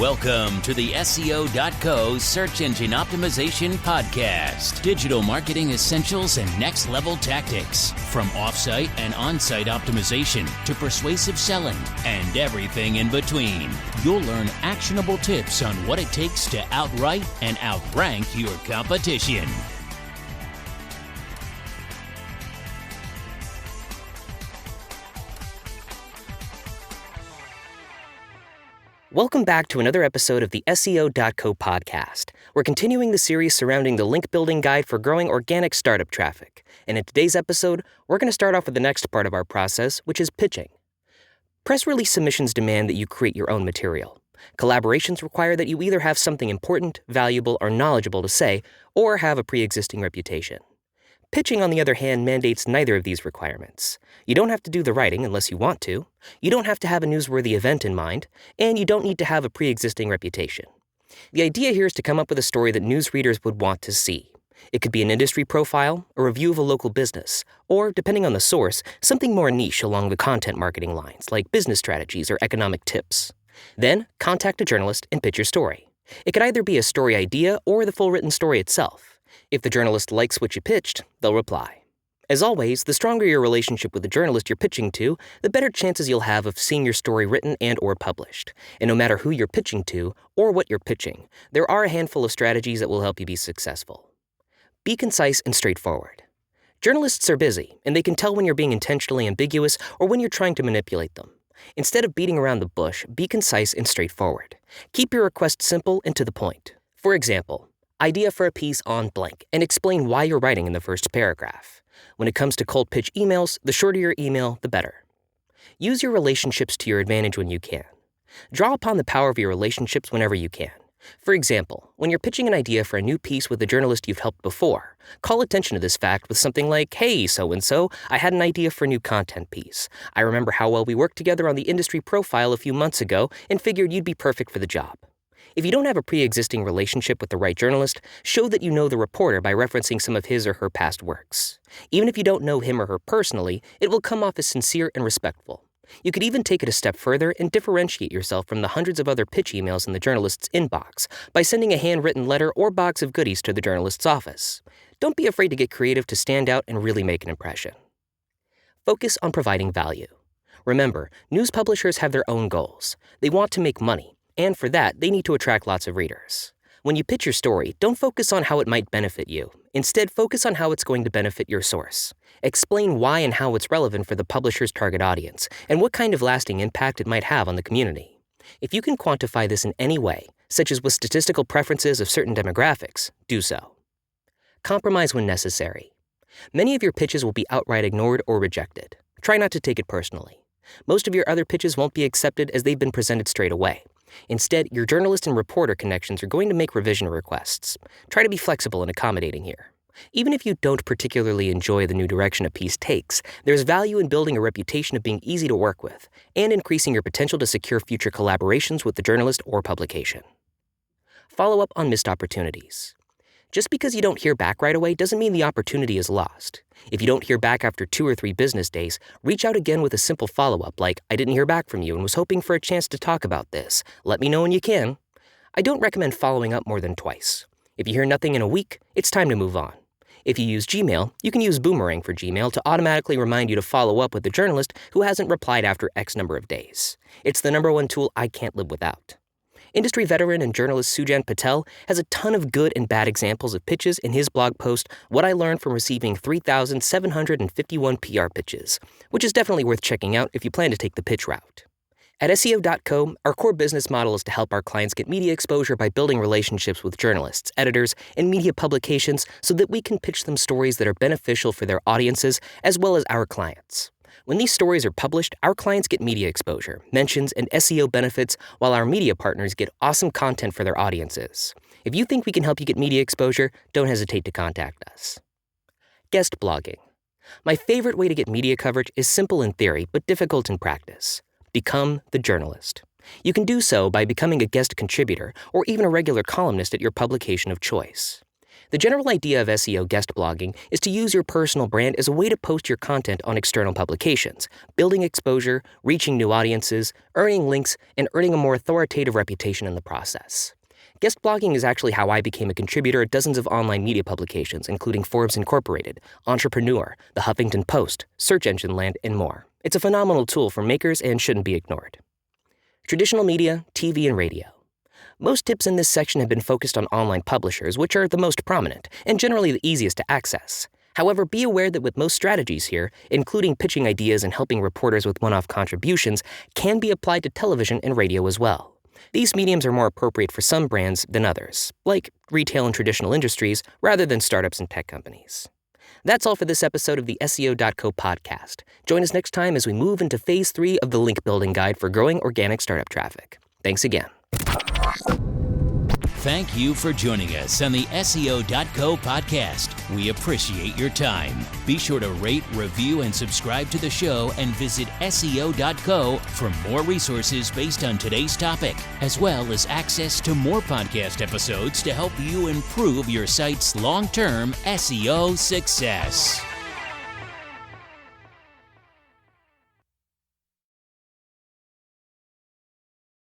Welcome to the SEO.co Search Engine Optimization Podcast. Digital marketing essentials and next-level tactics. From off-site and on-site optimization to persuasive selling and everything in between. You'll learn actionable tips on what it takes to outright and outrank your competition. Welcome back to another episode of the SEO.co podcast. We're continuing the series surrounding the link building guide for growing organic startup traffic. And in today's episode, we're going to start off with the next part of our process, which is pitching. Press release submissions demand that you create your own material. Collaborations require that you either have something important, valuable, or knowledgeable to say, or have a pre-existing reputation. Pitching, on the other hand, mandates neither of these requirements. You don't have to do the writing unless you want to, you don't have to have a newsworthy event in mind, and you don't need to have a pre-existing reputation. The idea here is to come up with a story that news readers would want to see. It could be an industry profile, a review of a local business, or, depending on the source, something more niche along the content marketing lines, like business strategies or economic tips. Then, contact a journalist and pitch your story. It could either be a story idea or the full written story itself. If the journalist likes what you pitched, they'll reply. As always, the stronger your relationship with the journalist you're pitching to, the better chances you'll have of seeing your story written and or published. And no matter who you're pitching to or what you're pitching, there are a handful of strategies that will help you be successful. Be concise and straightforward. Journalists are busy, and they can tell when you're being intentionally ambiguous or when you're trying to manipulate them. Instead of beating around the bush, be concise and straightforward. Keep your request simple and to the point. For example, idea for a piece on blank, and explain why you're writing in the first paragraph. When it comes to cold pitch emails, the shorter your email, the better. Use your relationships to your advantage when you can. Draw upon the power of your relationships whenever you can. For example, when you're pitching an idea for a new piece with a journalist you've helped before, call attention to this fact with something like, "Hey, so-and-so, I had an idea for a new content piece. I remember how well we worked together on the industry profile a few months ago and figured you'd be perfect for the job." If you don't have a pre-existing relationship with the right journalist, show that you know the reporter by referencing some of his or her past works. Even if you don't know him or her personally, it will come off as sincere and respectful. You could even take it a step further and differentiate yourself from the hundreds of other pitch emails in the journalist's inbox by sending a handwritten letter or box of goodies to the journalist's office. Don't be afraid to get creative to stand out and really make an impression. Focus on providing value. Remember, news publishers have their own goals. They want to make money. And for that, they need to attract lots of readers. When you pitch your story, don't focus on how it might benefit you. Instead, focus on how it's going to benefit your source. Explain why and how it's relevant for the publisher's target audience, and what kind of lasting impact it might have on the community. If you can quantify this in any way, such as with statistical preferences of certain demographics, do so. Compromise when necessary. Many of your pitches will be outright ignored or rejected. Try not to take it personally. Most of your other pitches won't be accepted as they've been presented straight away. Instead, your journalist and reporter connections are going to make revision requests. Try to be flexible and accommodating here. Even if you don't particularly enjoy the new direction a piece takes, there's value in building a reputation of being easy to work with and increasing your potential to secure future collaborations with the journalist or publication. Follow up on missed opportunities. Just because you don't hear back right away doesn't mean the opportunity is lost. If you don't hear back after 2 or 3 business days, reach out again with a simple follow-up like, "I didn't hear back from you and was hoping for a chance to talk about this. Let me know when you can." I don't recommend following up more than twice. If you hear nothing in a week, it's time to move on. If you use Gmail, you can use Boomerang for Gmail to automatically remind you to follow up with the journalist who hasn't replied after X number of days. It's the #1 tool I can't live without. Industry veteran and journalist Sujan Patel has a ton of good and bad examples of pitches in his blog post, "What I Learned from Receiving 3,751 PR Pitches," which is definitely worth checking out if you plan to take the pitch route. At SEO.co, our core business model is to help our clients get media exposure by building relationships with journalists, editors, and media publications so that we can pitch them stories that are beneficial for their audiences as well as our clients. When these stories are published, our clients get media exposure, mentions, and SEO benefits, while our media partners get awesome content for their audiences. If you think we can help you get media exposure, don't hesitate to contact us. Guest blogging. My favorite way to get media coverage is simple in theory, but difficult in practice. Become the journalist. You can do so by becoming a guest contributor or even a regular columnist at your publication of choice. The general idea of SEO guest blogging is to use your personal brand as a way to post your content on external publications, building exposure, reaching new audiences, earning links, and earning a more authoritative reputation in the process. Guest blogging is actually how I became a contributor at dozens of online media publications, including Forbes Incorporated, Entrepreneur, The Huffington Post, Search Engine Land, and more. It's a phenomenal tool for makers and shouldn't be ignored. Traditional media, TV, and radio. Most tips in this section have been focused on online publishers, which are the most prominent and generally the easiest to access. However, be aware that with most strategies here, including pitching ideas and helping reporters with one-off contributions, can be applied to television and radio as well. These mediums are more appropriate for some brands than others, like retail and traditional industries, rather than startups and tech companies. That's all for this episode of the SEO.co podcast. Join us next time as we move into Phase 3 of the Link Building Guide for Growing Organic Startup Traffic. Thanks again. Thank you for joining us on the SEO.co podcast. We appreciate your time. Be sure to rate, review, and subscribe to the show and visit SEO.co for more resources based on today's topic, as well as access to more podcast episodes to help you improve your site's long-term SEO success.